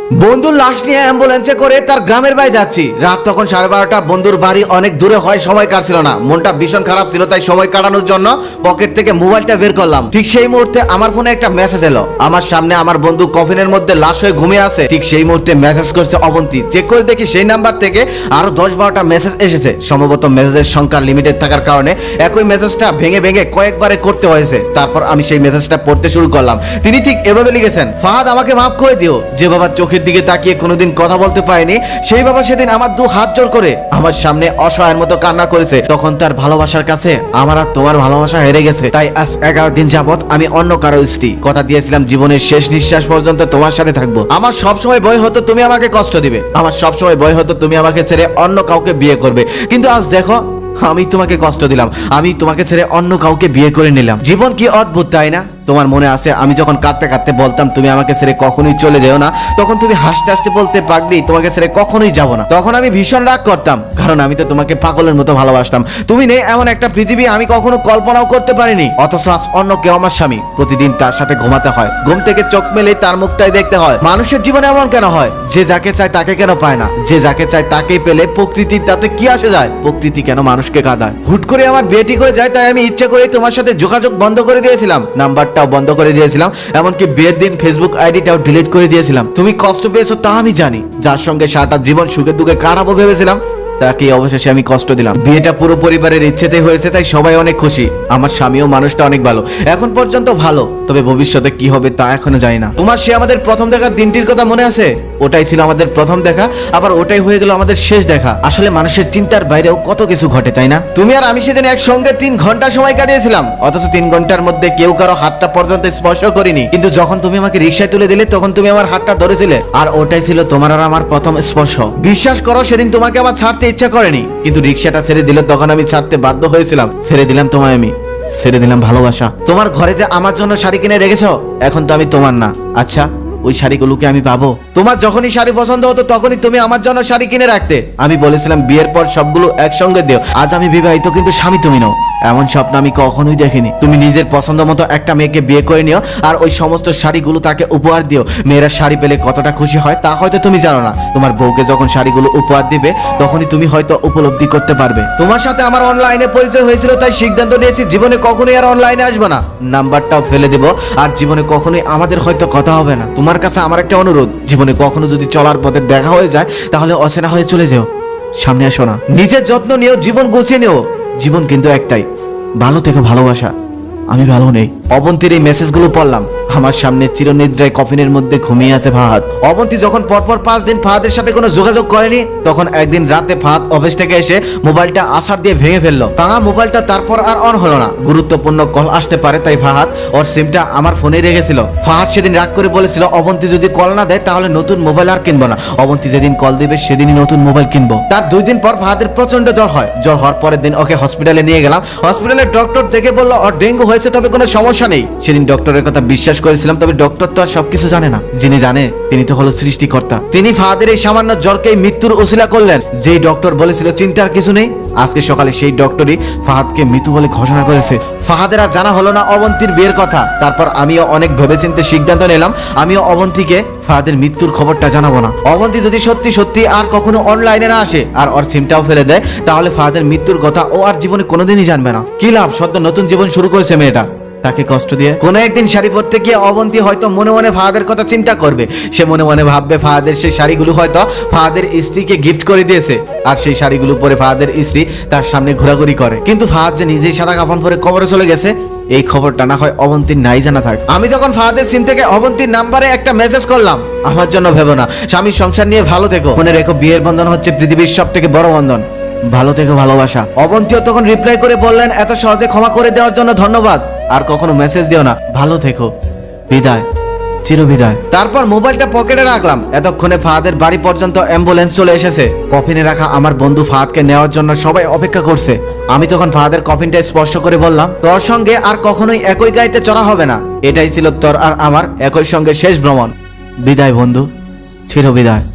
বন্ধুর লাশ নিয়ে অ্যাম্বুলেন্সে করে তার গ্রামের বাড়ি যাচ্ছি। রাত তখন 12:30। বন্ধুর বাড়ি অনেক দূরে হয়, সময় কাটছিল না, মনটা ভীষণ খারাপ ছিল, তাই সময় কাটানোর জন্য পকেট থেকে মোবাইলটা বের করলাম। ঠিক সেই মুহূর্তে আমার ফোনে একটা মেসেজ এলো। আমার সামনে আমার বন্ধু কফিনের মধ্যে লাশ হয়ে ঘুমিয়ে আছে। ঠিক সেই মুহূর্তে মেসেজ করছে অবন্তী। চেক করে দেখি সেই নাম্বার থেকে আরো 10-12টা মেসেজ এসেছে। সম্ভবত মেসেজের সংখ্যা লিমিটেড থাকার কারণে একই মেসেজটা ভেঙে ভেঙে কয়েকবারে করতে হয়েছে। তারপর আমি সেই মেসেজটা পড়তে শুরু করলাম। তিনি ঠিক এভাবে লিখেছেন, ফাহাদ আমাকে মাফ করে দিও। যে বাবার চোখের দিকে তাকিয়ে কোনোদিন কথা বলতে পারেনি, সেই বাবা সেদিন আমার 2 হাত জোর করে আমার সামনে অসহায়ের মতো কান্না করেছে। তখন তার ভালোবাসার কাছে আমার আর তোমার ভালোবাসা হেরে গেছে। তাই আজ 11 দিন যাবত আমি অন্য কারো স্ত্রী। কথা দিয়েছিলাম জীবনের শেষ নিঃশ্বাস পর্যন্ত তোমার সাথে থাকবো। আমার সবসময় ভয় হতো তুমি আমাকে কষ্ট দিবে, আমার সবসময় ভয় হতো তুমি আমাকে ছেড়ে অন্য কাউকে বিয়ে করবে। কিন্তু আজ দেখো, আমি তোমাকে কষ্ট দিলাম, আমি তোমাকে ছেড়ে অন্য কাউকে বিয়ে করে নিলাম। জীবন কি অদ্ভুত, তাই না? তোমার মনে আছে আমি যখন কাঁদতে কাঁদতে বলতাম তুমি আমাকে ছেড়ে কখনোই চলে যেও না, তখন তুমি হাসতে হাসতে বলতে, পাগলি তোমাকে ছেড়ে কখনোই যাব না। তখন আমি ভীষণ রাগ করতাম, কারণ আমি তো তোমাকে পাগলের মতো ভালোবাসতাম। তুমি নেই এমন একটা পৃথিবী আমি কখনো কল্পনাও করতে পারিনি। অথচ আজ অন্য কেউ আমার স্বামী। প্রতিদিন তার সাথে ঘুমাতে হয়, ঘুম থেকে চোখ মেলে তার মুখটাই দেখতে হয়। মানুষের জীবনে এমন কেন হয়? যে যাকে চায় তাকে কেন পায় না? যে যাকে চায় তাকেই পেলে প্রকৃতির তাতে কি আসে যায়? প্রকৃতি কেন মানুষকে কাঁদায়? হুট করে আমার বিয়ে ঠিক হয়ে যায়, তাই আমি ইচ্ছে করে তোমার সাথে যোগাযোগ বন্ধ করে দিয়েছিলাম, নাম্বারটাও বন্ধ করে দিয়েছিলাম, এমনকি বিয়ের দিন ফেসবুক আইডিটাও ডিলিট করে দিয়েছিলাম। তুমি কষ্ট পেয়েছো তা আমি জানি। যার সঙ্গে সারাটা জীবন সুখে দুঃখে কাটাবো ভেবেছিলাম, তাকে অবশেষে আমি কষ্ট দিলাম। বিয়েটা পুরো পরিবারের ইচ্ছেতে হয়েছে, তাই সবাই অনেক খুশি। আমার স্বামীও মানুষটা অনেক ভালো, এখন পর্যন্ত ভালো, তবে ভবিষ্যতে কি হবে তা এখনো জানি না। তোমার সে আমাদের প্রথম দেখার দিনটির কথা মনে আছে? ওটাই ছিল আমাদের প্রথম দেখা, আবার ওটাই হয়ে গেল আমাদের শেষ দেখা। আসলে মানুষের চিন্তার বাইরেও কত কিছু ঘটে, তাই না? তুমি আর আমি সেদিন একসঙ্গে 3 ঘন্টা সময় কাটিয়েছিলাম, অথচ 3 ঘন্টার মধ্যে কেউ কারো হাতটা পর্যন্ত স্পর্শ করিনি। কিন্তু যখন তুমি আমাকে রিক্সায় তুলে দিলে, তখন তুমি আমার হাতটা ধরেছিলে, আর ওটাই ছিল তোমার আর আমার প্রথম স্পর্শ। বিশ্বাস করো, সেদিন তোমাকে আমার ছাড়তে ইচ্ছা করেনি, কিন্তু রিক্সাটা ছেড়ে দিল তখন আমি ছাড়তে বাধ্য হয়েছিলাম। ছেড়ে দিলাম তোমায় আমি, ছেড়ে দিলাম ভালোবাসা। তোমার ঘরে যে আমার জন্য শাড়ি কিনে রেখেছো, এখন তো আমি তোমার না। আচ্ছা, ওই শাড়িগুলোকে আমি পাবো? তোমার যখনই শাড়ি পছন্দ হতো তখনই তুমি আমার জন্য শাড়ি কিনে রাখতে। আমি বলেছিলাম বিয়ের পর সবগুলো একসঙ্গে দিও। আজ আমি বিবাহিত, কিন্তু স্বামী তুমি নও, এমন স্বপ্ন আমি কখনোই দেখিনি। তুমি নিজের পছন্দ মতো একটা মেয়েকে বিয়ে করে নিও, আর ওই সমস্ত শাড়িগুলো তাকে উপহার দিও। মেয়েরা শাড়ি পেলে কতটা খুশি হয় তা হয়তো তুমি জানো না। তোমার বউকে যখন শাড়িগুলো উপহার দিবে, তখনই তুমি হয়তো উপলব্ধি করতে পারবে। তোমার সাথে আমার অনলাইনে পরিচয় হয়েছিল, তাই সিদ্ধান্ত নিয়েছি জীবনে কখনোই আর অনলাইনে আসবো না। নাম্বারটাও ফেলে দেবো, আর জীবনে কখনোই আমাদের হয়তো কথা হবে না। তোমার কাছে আমার একটা অনুরোধ, জীবনে কখনো যদি চলার পথে দেখা হয়ে যায়, তাহলে অচেনা হয়ে চলে যেও, সামনে আসো না। নিজের যত্ন নিও, জীবন গুছিয়ে নিও। জীবন কিন্তু একটাই, ভালো থেকো, ভালোবাসা। আমি ভালো নেই। অবন্তীর এই মেসেজগুলো পড়লাম। আমার সামনে চিরনিদ্রায় কফিনের মধ্যে ঘুমিয়ে আছে ফাহাদ। অবন্তী যখন পরপর 5 দিন ফাহাদের সাথে কোনো যোগাযোগ করেনি, তখন একদিন রাতে ফাহাদ অফিস থেকে এসে মোবাইলটা আছাড় দিয়ে ভেঙে ফেললো। ভাঙা মোবাইলটা তারপর আর অন হলো না। গুরুত্বপূর্ণ কল আসতে পারে, তাই ফাহাদ ওর সিমটা আমার ফোনে রেখেছিল। ফাহাদ সেদিন রাগ করে বলেছিল, অবন্তী যদি কল না দেয় তাহলে নতুন মোবাইল আর কিনবো না। অবন্তী যেদিন কল দিবে সেদিনই নতুন মোবাইল কিনবো। তার 2 দিন পর ফাহাদের প্রচন্ড জ্বর হয়। জ্বর হওয়ার পরের দিন ওকে হসপিটালে নিয়ে গেলাম। হসপিটালের ডক্টর দেখে বললো ওর ডেঙ্গু হয়েছে, তবে কোনো সমস্যা নেই। সেদিন ডক্টরের কথা বিশ্বাস করেছিলাম, তবে ডক্টর তো আর সবকিছু জানে না। যিনি জানে তিনি তো হলো সৃষ্টিকর্তা। তিনি ফাহাদের এই সামান্য জ্বরকেই মৃত্যুর ওসিলা করলেন। যেই ডক্টর বলেছিল চিন্তার কিছু নেই, আজকে সকালে সেই ডক্টরই ফাহাদকে মৃত্যু বলে ঘোষণা করেছে। ফাহাদের আর জানা হলো না অবন্তীর বিয়ের কথা। তারপর আমিও অনেক ভেবেচিন্তে সিদ্ধান্ত নিলাম, আমিও অবন্তীকে ফাহাদের মৃত্যুর খবরটা জানাবো না। অবন্তী যদি সত্যি সত্যি আর কখনো অনলাইনে না আসে আর ওর সিমটাও ফেলে দেয়, তাহলে ফাহাদের মৃত্যুর কথা ও আর জীবনে কোনোদিনই জানবে না। কি লাভ, সদ্য নতুন জীবন শুরু করেছে মেয়েটা, তাকে কষ্ট দিয়ে। কোনো একদিন শাড়ি পরতে গিয়ে অবন্তী হয়তো মনে মনে ফাহাদের কথা চিন্তা করবে। সে মনে মনে ভাববে ফাহাদের সেই শাড়িগুলো হয়তো ফাহাদের স্ত্রীকে গিফট করে দিয়েছে, আর সেই শাড়িগুলো পরে ফাহাদের স্ত্রী তার সামনে ঘোরাঘুরি করে। কিন্তু ফাহাদ যে নিজেই সাদা কাফন পরে কবরে চলে গেছে, এই খবরটা না হয় অবন্তীর নাই জানা থাক। আমি তখন ফাহাদের সিম থেকে অবন্তীর নাম্বারে একটা মেসেজ করলাম, আমার জন্য ভেবো না, স্বামীর সংসার নিয়ে ভালো থেকো। মনে রেখো, বিয়ের বন্ধন হচ্ছে পৃথিবীর সব থেকে বড় বন্ধন। ভালো থেকো, ভালোবাসা। অবন্তীও তখন রিপ্লাই করে বললেন, এত সহজে ক্ষমা করে দেওয়ার জন্য ধন্যবাদ। আর কখনো মেসেজ দিও না, ভালো থেকো, বিদায়, চিরবিদায়। তারপর মোবাইলটা পকেটে রাখলাম। এতক্ষণে ফাহাদের বাড়ি পর্যন্ত অ্যাম্বুলেন্স চলে এসেছে। কফিনে রাখা আমার বন্ধু ফাহাদকে নেওয়ার জন্য সবাই অপেক্ষা করছে। আমি তখন ফাহাদের কফিনটা স্পর্শ করে বললাম, তোর সঙ্গে আর কখনোই একই গাড়িতে চড়া হবে না। এটাই ছিল তোর আর আমার একই সঙ্গে শেষ ভ্রমণ। বিদায় বন্ধু, চিরবিদায়।